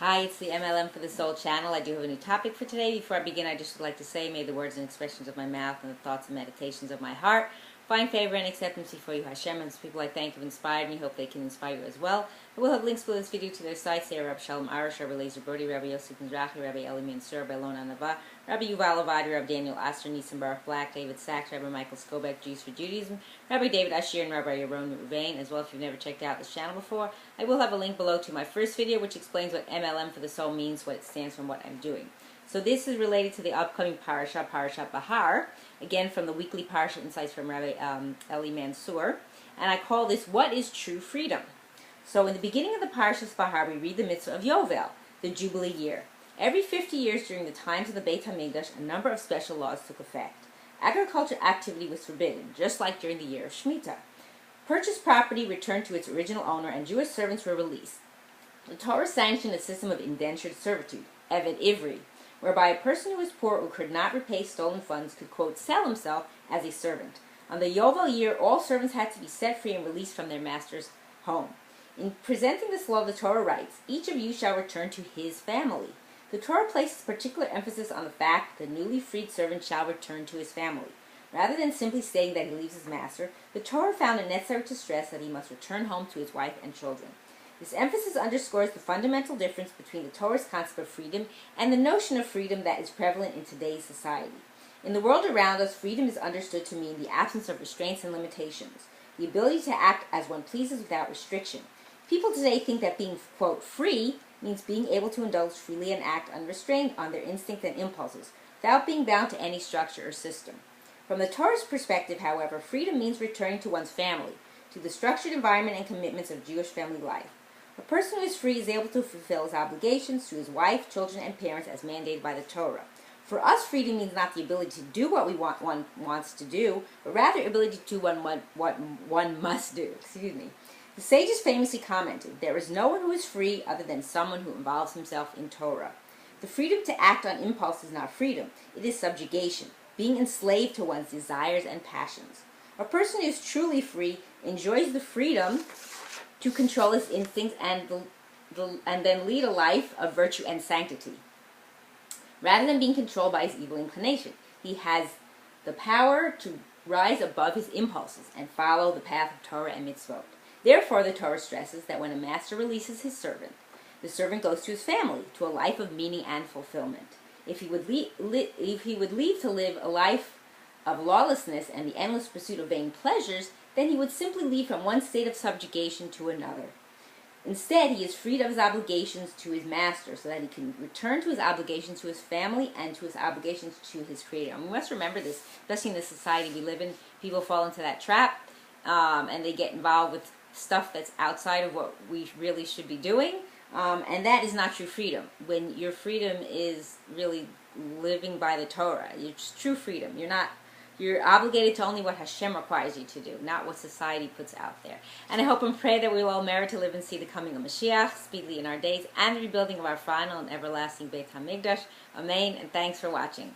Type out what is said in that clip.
Hi, it's the M.L.M for the Soul channel. I do have a new topic for today. Before I begin, I just would like to say, may the words and expressions of my mouth and the thoughts and meditations of my heart find favor and acceptance before you, Hashem, and the people I thank have inspired me. Hope they can inspire you as well. I will have links below this video to their sites. They are Rabbi Shalom Arush, Rabbi Lazer Brody, Rabbi Yosef Mizrahi, Rabbi M.L.M, Rabbi Elon Anava, Rabbi Yuval Ovadia, Rav Daniel Asore, Nisan Baruch Black, David Sachs, Rabbi Michael Skobek, Jews for Judaism, Rabbi David Asher, and Rabbi Yaron Ruvain. As well, if you've never checked out this channel before, I will have a link below to my first video, which explains what M.L.M for the Soul means, what it stands for, and what I'm doing. So this is related to the upcoming parasha, Parashat Bahar, again from the weekly Parasha Insights from Rabbi Eli Mansour, and I call this What is True Freedom? So in the beginning of the Parashat Bahar, we read the mitzvah of Yovel, the Jubilee year. Every 50 years during the times of the Beit HaMikdash, a number of special laws took effect. Agriculture activity was forbidden, just like during the year of Shemitah. Purchased property returned to its original owner, and Jewish servants were released. The Torah sanctioned a system of indentured servitude, Eved Ivri, whereby a person who was poor or could not repay stolen funds could, quote, sell himself as a servant. On the Yovel year, all servants had to be set free and released from their master's home. In presenting this law, the Torah writes, each of you shall return to his family. The Torah places particular emphasis on the fact that the newly freed servant shall return to his family. Rather than simply stating that he leaves his master, the Torah found it necessary to stress that he must return home to his wife and children. This emphasis underscores the fundamental difference between the Torah's concept of freedom and the notion of freedom that is prevalent in today's society. In the world around us, freedom is understood to mean the absence of restraints and limitations, the ability to act as one pleases without restriction. People today think that being, quote, free means being able to indulge freely and act unrestrained on their instincts and impulses, without being bound to any structure or system. From the Torah's perspective, however, freedom means returning to one's family, to the structured environment and commitments of Jewish family life. A person who is free is able to fulfill his obligations to his wife, children, and parents as mandated by the Torah. For us, freedom means not the ability to do what one wants to do, but rather ability to do what one must do. The sages famously commented, there is no one who is free other than someone who involves himself in Torah. The freedom to act on impulse is not freedom, it is subjugation, being enslaved to one's desires and passions. A person who is truly free enjoys the freedom to control his instincts and then lead a life of virtue and sanctity. Rather than being controlled by his evil inclination, he has the power to rise above his impulses and follow the path of Torah and mitzvot. Therefore, the Torah stresses that when a master releases his servant, the servant goes to his family, to a life of meaning and fulfillment. If he would leave to live a life of lawlessness and the endless pursuit of vain pleasures, then he would simply leave from one state of subjugation to another. Instead, he is freed of his obligations to his master so that he can return to his obligations to his family and to his obligations to his Creator. And we must remember this, especially in the society we live in. People fall into that trap and they get involved with stuff that's outside of what we really should be doing. And that is not true freedom. When your freedom is really living by the Torah, it's true freedom. You're obligated to only what Hashem requires you to do, not what society puts out there. And I hope and pray that we will all merit to live and see the coming of Mashiach speedily in our days and the rebuilding of our final and everlasting Beit HaMikdash. Amen, and thanks for watching.